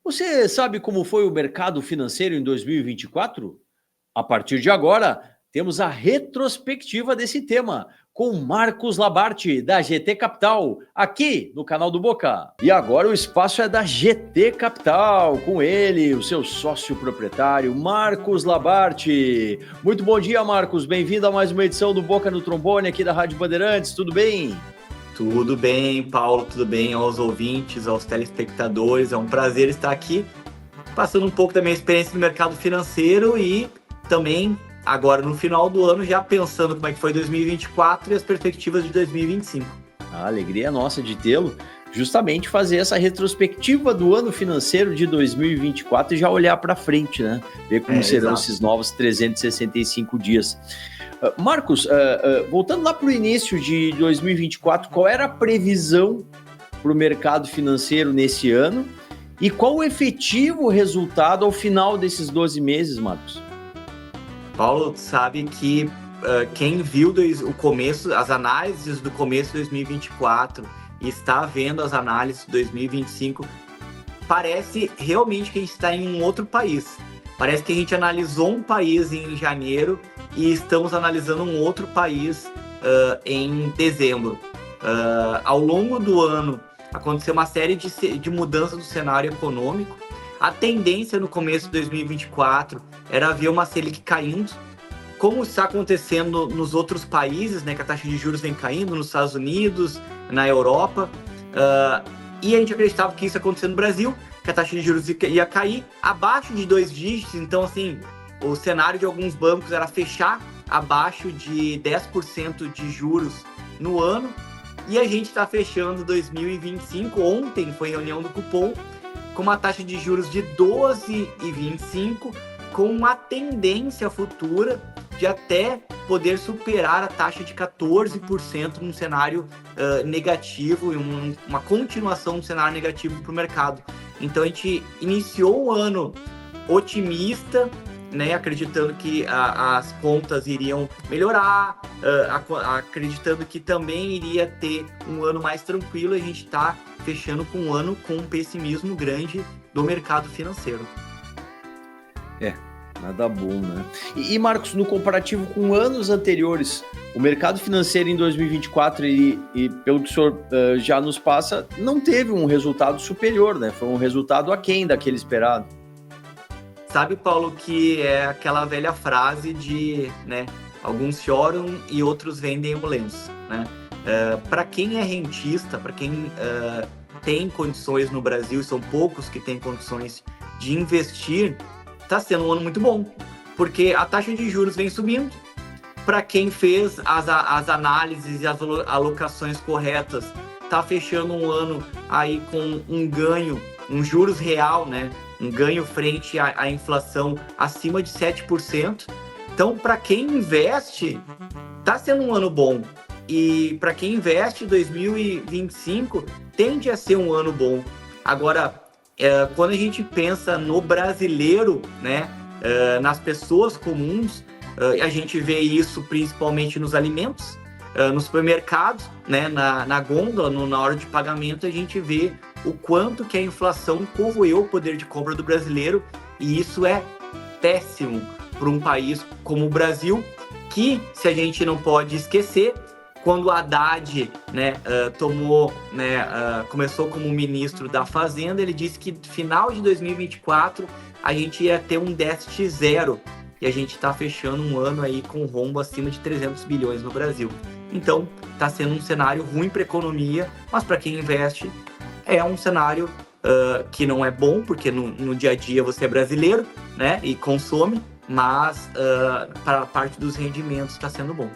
Você sabe como foi o mercado financeiro em 2024? A partir de agora, temos a retrospectiva desse tema com Marcos Labarte, da GT Capital, aqui no canal do Boca. E agora o espaço é da GT Capital, com ele, o seu sócio proprietário, Marcos Labarte. Muito bom dia, Marcos. Bem-vindo a mais uma edição do Boca no Trombone aqui da Rádio Bandeirantes. Tudo bem? Tudo bem, Paulo, tudo bem aos ouvintes, aos telespectadores. É um prazer estar aqui, passando um pouco da minha experiência no mercado financeiro e também, agora no final do ano, já pensando como é que foi 2024 e as perspectivas de 2025. A alegria é nossa de tê-lo, justamente fazer essa retrospectiva do ano financeiro de 2024 e já olhar para frente, né? Ver como serão esses novos 365 dias. Marcos, voltando lá para o início de 2024, qual era a previsão para o mercado financeiro nesse ano e qual o efetivo resultado ao final desses 12 meses, Marcos? Paulo, sabe que quem viu o começo, as análises do começo de 2024 e está vendo as análises de 2025, parece realmente que a gente está em um outro país. Parece que a gente analisou um país em janeiro e estamos analisando um outro país em dezembro. Ao longo do ano, aconteceu uma série de mudanças do cenário econômico. A tendência no começo de 2024 era ver uma Selic caindo, como está acontecendo nos outros países, né, que a taxa de juros vem caindo, nos Estados Unidos, na Europa. E a gente acreditava que isso ia acontecer no Brasil, que a taxa de juros ia cair abaixo de 2 dígitos. Então, assim, o cenário de alguns bancos era fechar abaixo de 10% de juros no ano. E a gente está fechando 2025. Ontem foi reunião do cupom, com uma taxa de juros de 12,25, com uma tendência futura de até poder superar a taxa de 14% num cenário negativo e uma continuação do cenário negativo para o mercado. Então a gente iniciou o ano otimista, né, acreditando que as contas iriam melhorar, acreditando que também iria ter um ano mais tranquilo. A gente está fechando com um ano com um pessimismo grande do mercado financeiro. Nada bom, né? E Marcos, no comparativo com anos anteriores, o mercado financeiro em 2024, e pelo que o senhor já nos passa, não teve um resultado superior, né? Foi um resultado aquém daquele esperado. Sabe, Paulo, que é aquela velha frase de, né, alguns choram e outros vendem o lenço, né? Para quem é rentista, para quem tem condições no Brasil, são poucos que têm condições de investir, está sendo um ano muito bom, porque a taxa de juros vem subindo. Para quem fez as análises e as alocações corretas, está fechando um ano aí com um ganho, um juros real, né? Um ganho frente à inflação acima de 7%. Então, para quem investe, está sendo um ano bom. E para quem investe, 2025 tende a ser um ano bom. Agora, quando a gente pensa no brasileiro, né, nas pessoas comuns, a gente vê isso principalmente nos alimentos, no supermercado, né, na gôndola, na hora de pagamento, a gente vê o quanto que a inflação corroeu o poder de compra do brasileiro, e isso é péssimo para um país como o Brasil, que, se a gente não pode esquecer, quando o Haddad, né, começou como ministro da Fazenda, ele disse que no final de 2024 a gente ia ter um déficit zero, e a gente está fechando um ano aí com rombo acima de 300 bilhões no Brasil. Então, está sendo um cenário ruim para a economia, mas para quem investe é um cenário que não é bom, porque no dia a dia você é brasileiro, né, e consome, mas para a parte dos rendimentos está sendo bom.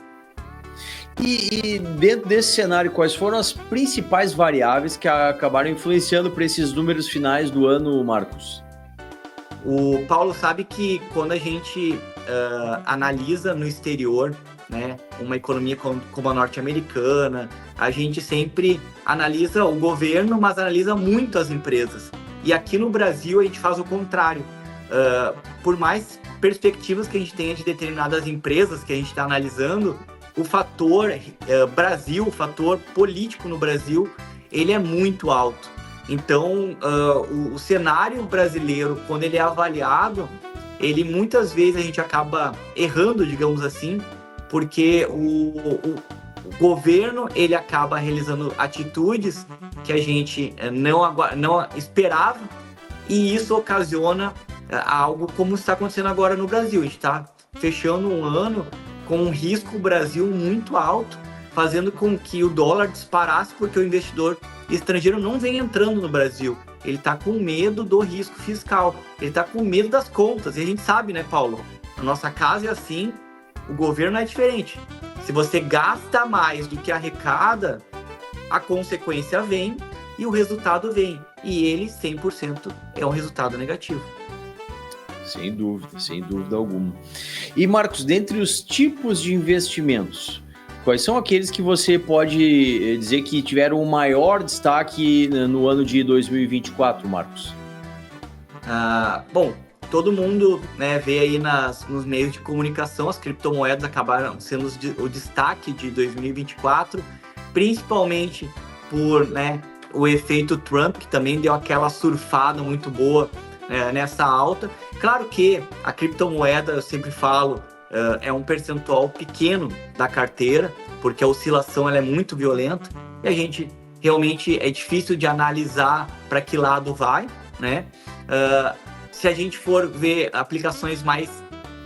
E dentro desse cenário, quais foram as principais variáveis que acabaram influenciando para esses números finais do ano, Marcos? O Paulo sabe que quando a gente analisa no exterior, né, uma economia como a norte-americana, a gente sempre analisa o governo, mas analisa muito as empresas. E aqui no Brasil a gente faz o contrário. Por mais perspectivas que a gente tenha de determinadas empresas que a gente está analisando, o fator Brasil, o fator político no Brasil, ele é muito alto. Então, o cenário brasileiro, quando ele é avaliado, ele muitas vezes a gente acaba errando, digamos assim, porque o governo ele acaba realizando atitudes que a gente não esperava, e isso ocasiona algo como está acontecendo agora no Brasil. A gente está fechando um ano com um risco Brasil muito alto, fazendo com que o dólar disparasse, porque o investidor estrangeiro não vem entrando no Brasil. Ele está com medo do risco fiscal, ele está com medo das contas. E a gente sabe, né, Paulo? A nossa casa é assim, o governo é diferente. Se você gasta mais do que arrecada, a consequência vem e o resultado vem. E ele, 100%, é um resultado negativo. Sem dúvida alguma. E, Marcos, dentre os tipos de investimentos, quais são aqueles que você pode dizer que tiveram o maior destaque no ano de 2024, Marcos? Bom, todo mundo, né, vê aí nos meios de comunicação, as criptomoedas acabaram sendo o destaque de 2024, principalmente por, né, o efeito Trump, que também deu aquela surfada muito boa nessa alta. Claro que a criptomoeda, eu sempre falo, é um percentual pequeno da carteira, porque a oscilação ela é muito violenta e a gente realmente é difícil de analisar para que lado vai, né? Se a gente for ver aplicações mais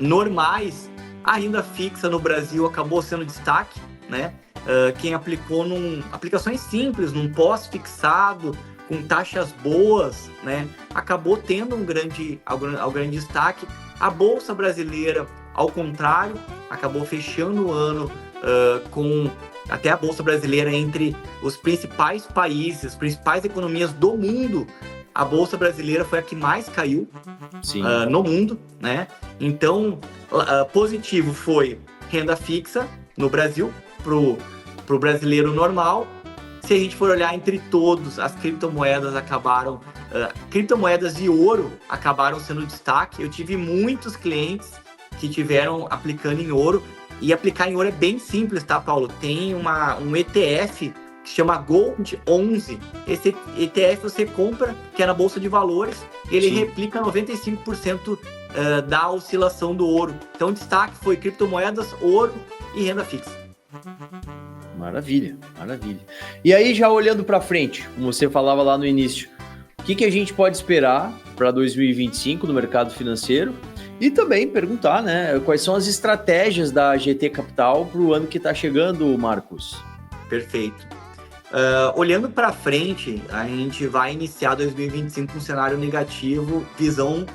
normais, a renda fixa no Brasil acabou sendo destaque, né? Quem aplicou aplicações simples, num pós-fixado, com taxas boas, né? Acabou tendo um grande destaque. A Bolsa Brasileira, ao contrário, acabou fechando o ano com até a Bolsa Brasileira entre os principais países, as principais economias do mundo. A Bolsa Brasileira foi a que mais caiu no mundo, né? Então, positivo foi renda fixa no Brasil, pro brasileiro normal. Se a gente for olhar entre todos, as criptomoedas criptomoedas e ouro acabaram sendo destaque. Eu tive muitos clientes que tiveram aplicando em ouro, e aplicar em ouro é bem simples, tá, Paulo? Tem um ETF que chama Gold 11. Esse ETF você compra, que é na Bolsa de Valores, ele replica 95% da oscilação do ouro. Então o destaque foi criptomoedas, ouro e renda fixa. Maravilha. E aí, já olhando para frente, como você falava lá no início, o que a gente pode esperar para 2025 no mercado financeiro? E também perguntar, né, quais são as estratégias da GT Capital para o ano que está chegando, Marcos? Perfeito. Olhando para frente, a gente vai iniciar 2025 com um cenário negativo, visão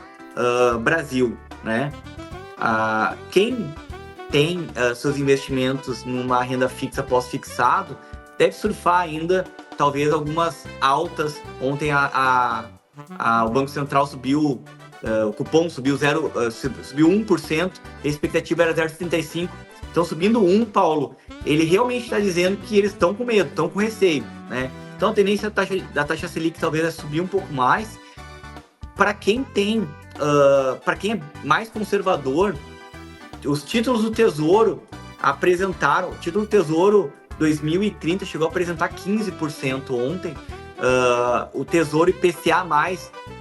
Brasil, né? Quem tem seus investimentos numa renda fixa pós-fixado, deve surfar ainda, talvez, algumas altas. Ontem o Banco Central subiu, o cupom subiu 1%, a expectativa era 0,75%. Então, subindo 1%, Paulo, ele realmente está dizendo que eles estão com medo, estão com receio, né? Então, a tendência da taxa Selic talvez é subir um pouco mais. Para quem é mais conservador, os títulos do Tesouro apresentaram, o título do Tesouro 2030 chegou a apresentar 15% ontem, o Tesouro IPCA+,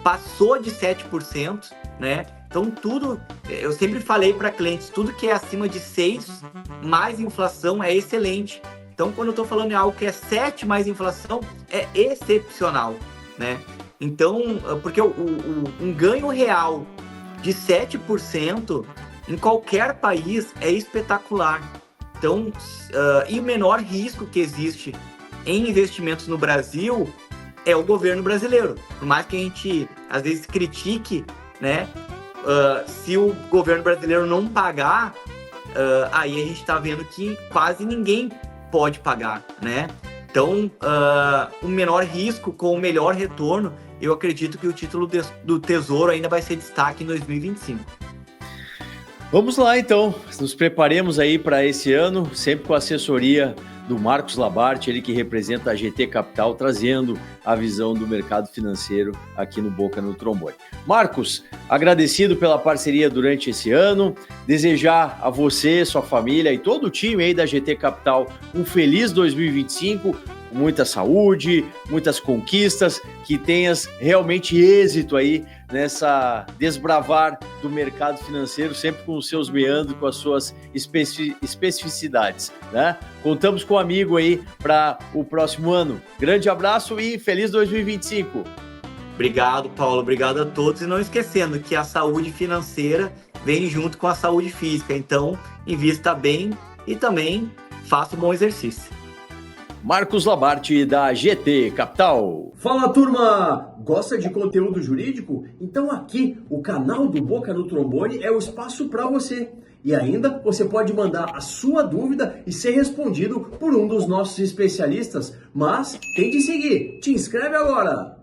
passou de 7%, né? Então tudo, eu sempre falei para clientes, tudo que é acima de 6 mais inflação é excelente. Então quando eu estou falando em algo que é 7 mais inflação, é excepcional, né? Então, porque um ganho real de 7% em qualquer país é espetacular. Então, e o menor risco que existe em investimentos no Brasil é o governo brasileiro. Por mais que a gente, às vezes, critique, né? Se o governo brasileiro não pagar, aí a gente está vendo que quase ninguém pode pagar, né? Então, o menor risco com o melhor retorno, eu acredito que o título do Tesouro ainda vai ser destaque em 2025. Vamos lá, então. Nos preparemos aí para esse ano, sempre com a assessoria do Marcos Labarte, ele que representa a GT Capital, trazendo a visão do mercado financeiro aqui no Boca no Trombone. Marcos, agradecido pela parceria durante esse ano, desejar a você, sua família e todo o time aí da GT Capital um feliz 2025, muita saúde, muitas conquistas, que tenhas realmente êxito aí nessa desbravar do mercado financeiro, sempre com os seus meandros, com as suas especificidades, né? Contamos com um amigo aí para o próximo ano. Grande abraço e feliz 2025. Obrigado, Paulo. Obrigado a todos. E não esquecendo que a saúde financeira vem junto com a saúde física. Então, invista bem e também faça um bom exercício. Marcos Labarte, da GT Capital. Fala, turma! Gosta de conteúdo jurídico? Então aqui, o canal do Boca no Trombone é o espaço para você. E ainda, você pode mandar a sua dúvida e ser respondido por um dos nossos especialistas. Mas tem de seguir. Te inscreve agora!